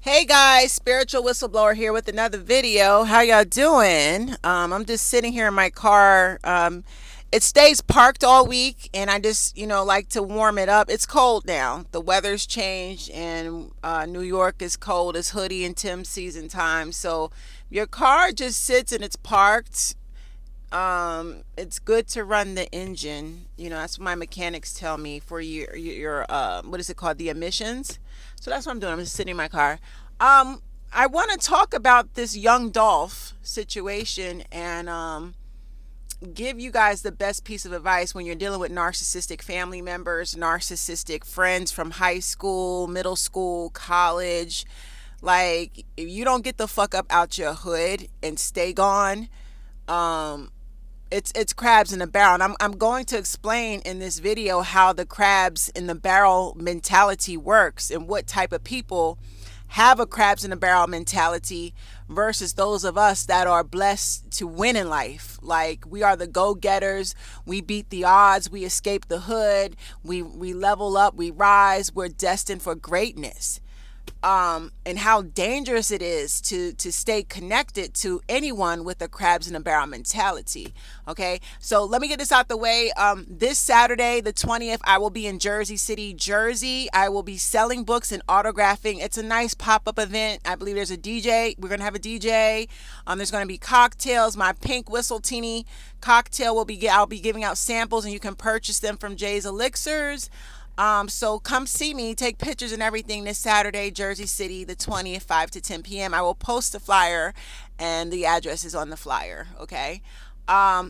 Hey guys, spiritual whistleblower here with another video. How y'all doing? I'm just sitting here in my car. It stays parked all week, and I just, like to warm it up. It's cold now. The weather's changed, and New York is cold. It's hoodie and Tim season time. So your car just sits and it's parked. It's good to run the engine. That's what my mechanics tell me for your what is it called? The emissions. So that's what I'm doing. I'm just sitting in my car. Um, I want to talk about this young Dolph situation and give you guys the best piece of advice when you're dealing with narcissistic family members, narcissistic friends from high school, middle school, college. Like, if you don't get the fuck up out your hood and stay gone, um, it's crabs in a barrel. And I'm going to explain in this video how the crabs in the barrel mentality works and what type of people have a crabs in a barrel mentality versus those of us that are blessed to win in life. Like, we are the go-getters. We beat the odds. We escape the hood. We level up. We rise. We're destined for greatness. And how dangerous it is to stay connected to anyone with a crabs in a barrel mentality. Okay, so let me get this out the way. This Saturday, the 20th, I will be in Jersey City, Jersey. I will be selling books and autographing. It's a nice pop-up event. I believe there's a DJ. We're gonna have a DJ. There's gonna be cocktails. My pink whistle teeny cocktail I'll be giving out samples, and you can purchase them from Jay's Elixirs. So come see me, take pictures and everything this Saturday, Jersey City, the 20th, 5 to 10 p.m. I will post the flyer, and the address is on the flyer, okay?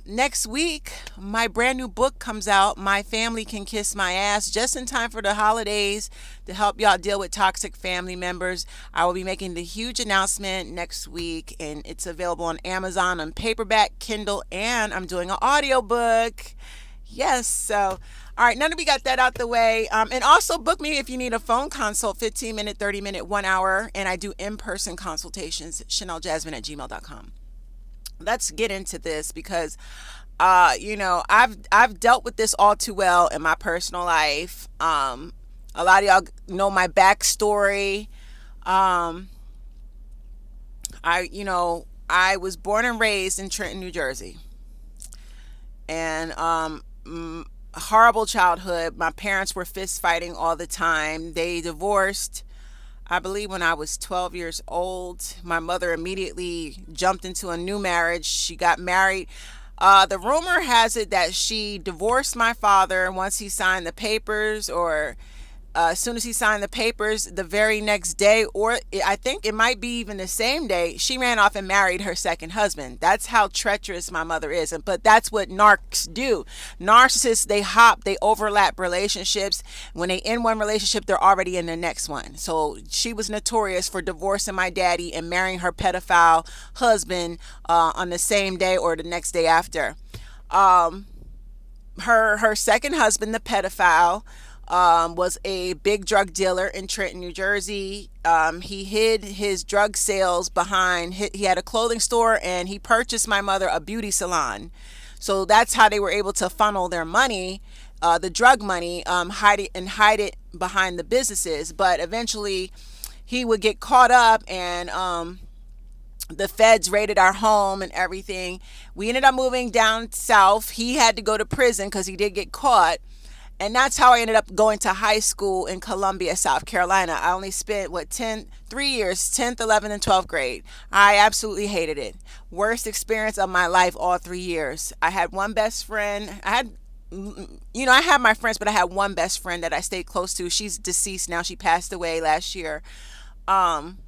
Next week, my brand new book comes out, My Family Can Kiss My Ass, just in time for the holidays to help y'all deal with toxic family members. I will be making the huge announcement next week, and it's available on Amazon on paperback, Kindle, and I'm doing an audiobook. Yes, so all right, now that we got that out the way, and also book me if you need a phone consult, 15-minute, 30-minute, 1 hour, and I do in-person consultations, ChanelJasmine@gmail.com. Let's get into this because, I've dealt with this all too well in my personal life. A lot of y'all know my backstory. Um, I was born and raised in Trenton, New Jersey, and horrible childhood. My parents were fist fighting all the time. They divorced, I believe, when I was 12 years old. My mother immediately jumped into a new marriage. She got married. The rumor has it that she divorced my father once he signed the papers, or as soon as he signed the papers, the very next day, or I think it might be even the same day, she ran off and married her second husband. That's how treacherous my mother is. But that's what narcs do. Narcissists, they hop, they overlap relationships. When they end one relationship, they're already in the next one. So she was notorious for divorcing my daddy and marrying her pedophile husband on the same day or the next day after. Um, her second husband, the pedophile, was a big drug dealer in Trenton, New Jersey. He hid his drug sales behind, he had a clothing store, and he purchased my mother a beauty salon. So that's how they were able to funnel their money, the drug money, hide it behind the businesses. But eventually he would get caught up, and the feds raided our home and everything. We ended up moving down south. He had to go to prison because he did get caught. And that's how I ended up going to high school in Columbia, South Carolina. I only spent 3 years, 10th, 11th, and 12th grade. I absolutely hated it. Worst experience of my life all 3 years. I had one best friend. I had my friends, but I had one best friend that I stayed close to. She's deceased now. She passed away last year. Um,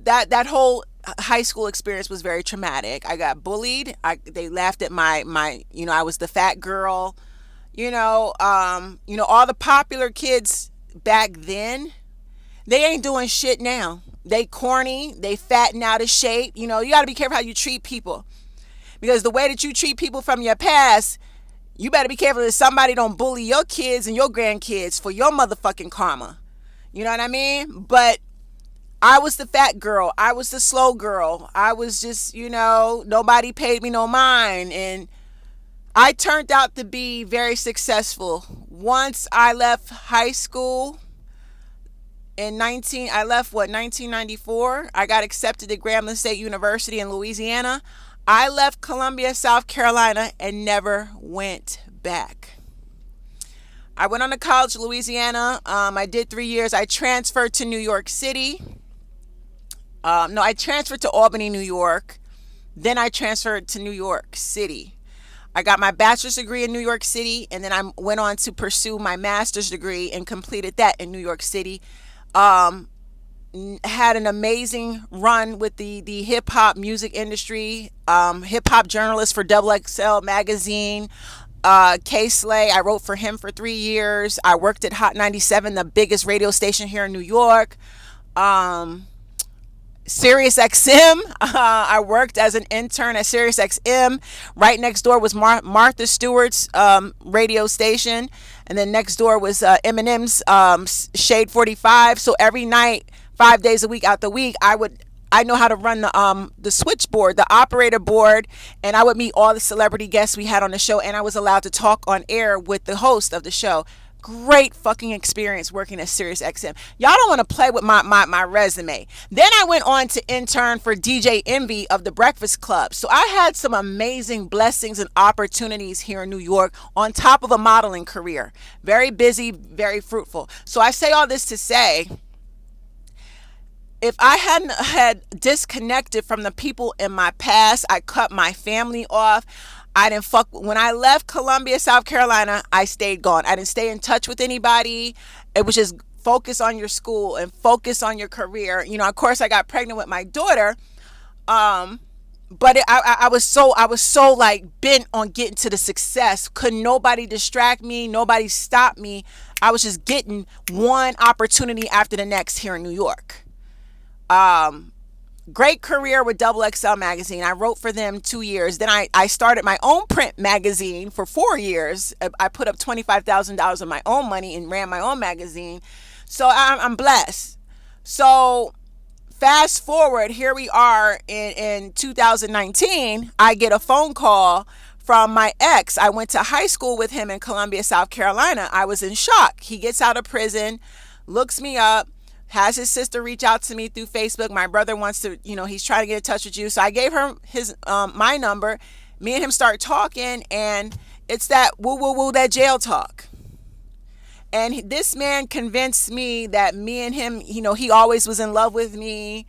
that whole high school experience was very traumatic. I got bullied. They laughed at I was the fat girl. All the popular kids back then, they ain't doing shit now. They corny, they fat and out of shape. You got to be careful how you treat people, because the way that you treat people from your past, you better be careful that somebody don't bully your kids and your grandkids for your motherfucking karma. You know what I mean? But I was the fat girl. I was the slow girl. I was just, nobody paid me no mind. And I turned out to be very successful. Once I left high school, I left, 1994. I got accepted to Grambling State University in Louisiana. I left Columbia, South Carolina, and never went back. I went on to college in Louisiana. I did 3 years. I transferred to New York City. No, I transferred to Albany, New York. Then I transferred to New York City. I got my bachelor's degree in New York City, and then I went on to pursue my master's degree and completed that in New York City. Um, had an amazing run with the hip hop music industry. Hip hop journalist for Double XL magazine. K Slay, I wrote for him for 3 years. I worked at Hot 97, the biggest radio station here in New York. Um, Sirius XM. I worked as an intern at Sirius XM. Right next door was Martha Stewart's radio station, and then next door was Eminem's Shade 45. So every night, 5 days a week out the week, I know how to run the switchboard, the operator board, and I would meet all the celebrity guests we had on the show, and I was allowed to talk on air with the host of the show. Great fucking experience working at Sirius XM. Y'all don't want to play with my resume. Then I went on to intern for DJ Envy of the Breakfast Club. So I had some amazing blessings and opportunities here in New York on top of a modeling career. Very busy, very fruitful. So I say all this to say, if I hadn't had disconnected from the people in my past, I cut my family off. I didn't fuck. When I left Columbia, South Carolina, I stayed gone. I didn't stay in touch with anybody. It was just focus on your school and focus on your career. Of course, I got pregnant with my daughter. But I was so like bent on getting to the success. Couldn't nobody distract me. Nobody stop me. I was just getting one opportunity after the next here in New York. Great career with Double XL magazine. I wrote for them 2 years. Then I started my own print magazine for 4 years. I put up $25,000 of my own money and ran my own magazine. So I'm blessed. So fast forward, here we are in 2019. I get a phone call from my ex. I went to high school with him in Columbia, South Carolina. I was in shock. He gets out of prison, looks me up, has his sister reach out to me through Facebook. My brother wants to, he's trying to get in touch with you. So I gave her my number. Me and him start talking, and it's that woo woo woo, that jail talk. And this man convinced me that me and him, he always was in love with me.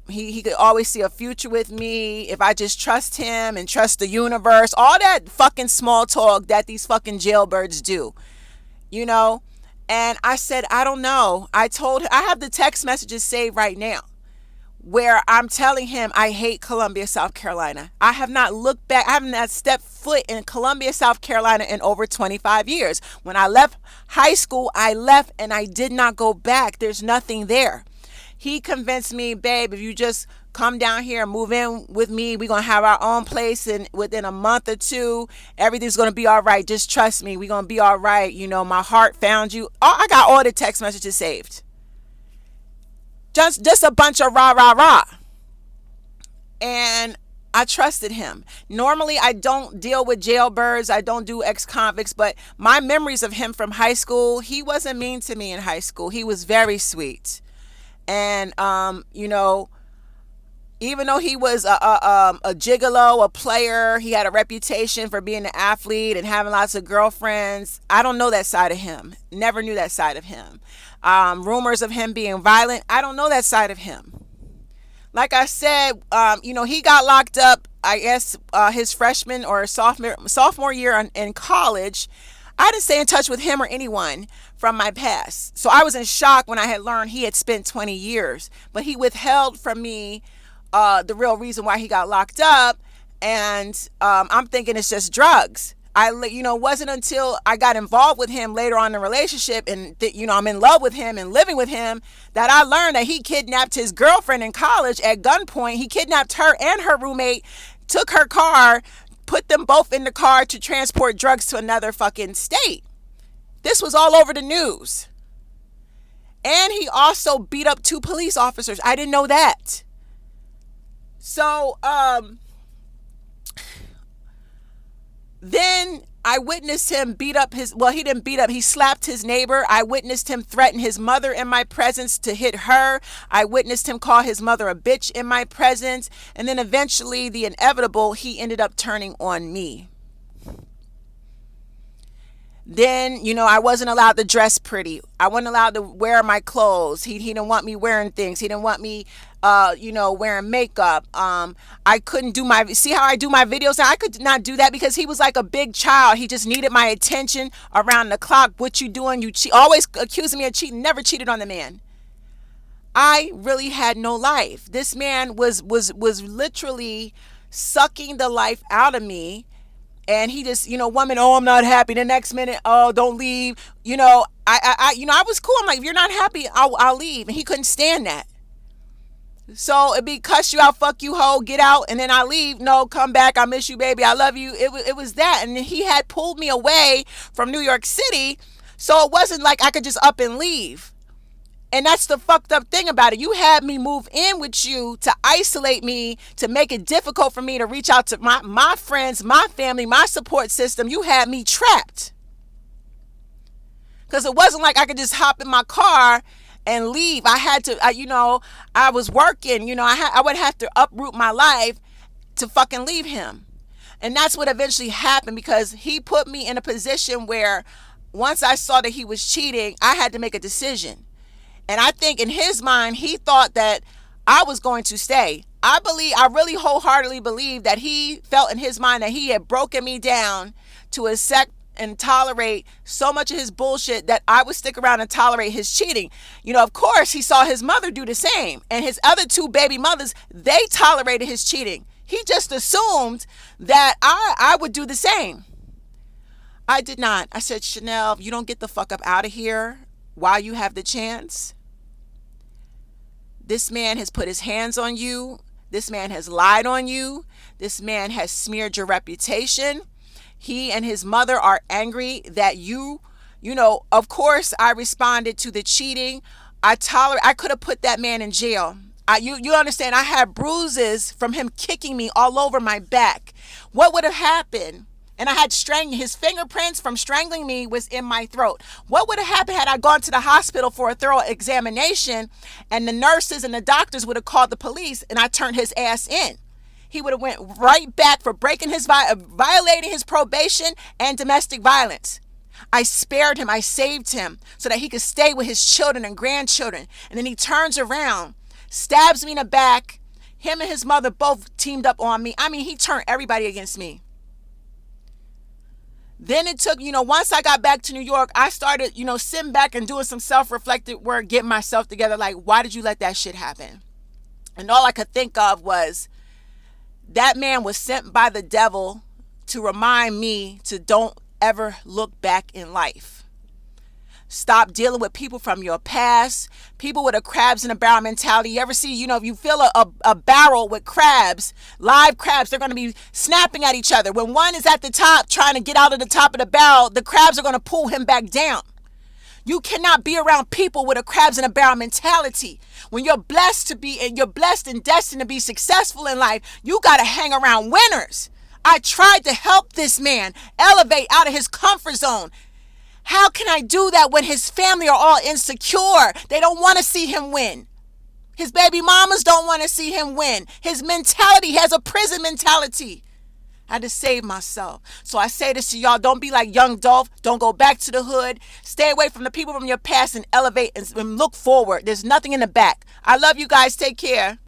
He could always see a future with me if I just trust him and trust the universe. All that fucking small talk that these fucking jailbirds do, And I said, I don't know. I told him, I have the text messages saved right now where I'm telling him I hate Columbia, South Carolina. I have not looked back. I haven't not stepped foot in Columbia, South Carolina in over 25 years. When I left high school, I left and I did not go back. There's nothing there. He convinced me, babe, if you just come down here and move in with me, we're going to have our own place, and within a month or two, everything's going to be all right. Just trust me. We're going to be all right. My heart found you. Oh, I got all the text messages saved. Just a bunch of rah, rah, rah. And I trusted him. Normally, I don't deal with jailbirds. I don't do ex-convicts, but my memories of him from high school, he wasn't mean to me in high school. He was very sweet. And, even though he was a gigolo, a player, he had a reputation for being an athlete and having lots of girlfriends. I don't know that side of him. Never knew that side of him. Rumors of him being violent. I don't know that side of him. Like I said, he got locked up, I guess, his freshman or sophomore year in college. I didn't stay in touch with him or anyone from my past. So I was in shock when I had learned he had spent 20 years. But he withheld from me the real reason why he got locked up. And I'm thinking it's just drugs. Wasn't until I got involved with him later on in the relationship and, I'm in love with him and living with him that I learned that he kidnapped his girlfriend in college at gunpoint. He kidnapped her and her roommate, took her car, put them both in the car to transport drugs to another fucking state. This was all over the news. And he also beat up 2 police officers. I didn't know that. So, then I witnessed him beat up he didn't beat up, he slapped his neighbor. I witnessed him threaten his mother in my presence to hit her. I witnessed him call his mother a bitch in my presence. And then eventually, the inevitable, he ended up turning on me. Then, I wasn't allowed to dress pretty. I wasn't allowed to wear my clothes. He didn't want me wearing things. He didn't want me, wearing makeup. I couldn't see how I do my videos now? I could not do that because he was like a big child. He just needed my attention around the clock. What you doing? You cheat. Always accusing me of cheating. Never cheated on the man. I really had no life. This man was literally sucking the life out of me. And he just, one minute, oh, I'm not happy. The next minute, oh, don't leave. I was cool. I'm like, if you're not happy, I'll leave. And he couldn't stand that. So it'd be cuss you out, fuck you, hoe, get out, and then I leave. No, come back. I miss you, baby. I love you. It was that. And he had pulled me away from New York City. So it wasn't like I could just up and leave. And that's the fucked up thing about it. You had me move in with you to isolate me, to make it difficult for me to reach out to my friends, my family, my support system. You had me trapped. Because it wasn't like I could just hop in my car and leave. I had to, I was working, I would have to uproot my life to fucking leave him. And that's what eventually happened, because he put me in a position where once I saw that he was cheating, I had to make a decision. And I think in his mind, he thought that I was going to stay. I really wholeheartedly believe that he felt in his mind that he had broken me down to accept and tolerate so much of his bullshit that I would stick around and tolerate his cheating. Of course, he saw his mother do the same. And his other two baby mothers, they tolerated his cheating. He just assumed that I would do the same. I did not. I said, Chanel, you don't get the fuck up out of here while you have the chance. This man has put his hands on you. This man has lied on you. This man has smeared your reputation. He and his mother are angry that of course I responded to the cheating. I could have put that man in jail. You understand? I had bruises from him kicking me all over my back. What would have happened? And I had his fingerprints from strangling me was in my throat. What would have happened had I gone to the hospital for a thorough examination and the nurses and the doctors would have called the police and I turned his ass in? He would have went right back for violating his probation and domestic violence. I spared him. I saved him so that he could stay with his children and grandchildren. And then he turns around, stabs me in the back. Him and his mother both teamed up on me. I mean, he turned everybody against me. Then it took, once I got back to New York, I started, sitting back and doing some self-reflective work, getting myself together. Like, why did you let that shit happen? And all I could think of was that man was sent by the devil to remind me to don't ever look back in life. Stop dealing with people from your past, people with a crabs in a barrel mentality. You ever see, if you fill a barrel with crabs, live crabs, they're going to be snapping at each other. When one is at the top trying to get out of the top of the barrel, the crabs are going to pull him back down. You cannot be around people with a crabs in a barrel mentality. When you're blessed and destined to be successful in life, you got to hang around winners. I tried to help this man elevate out of his comfort zone. How can I do that when his family are all insecure? They don't want to see him win. His baby mamas don't want to see him win. His mentality has a prison mentality. I had to save myself. So I say this to y'all, don't be like young Dolph. Don't go back to the hood. Stay away from the people from your past and elevate and look forward. There's nothing in the back. I love you guys. Take care.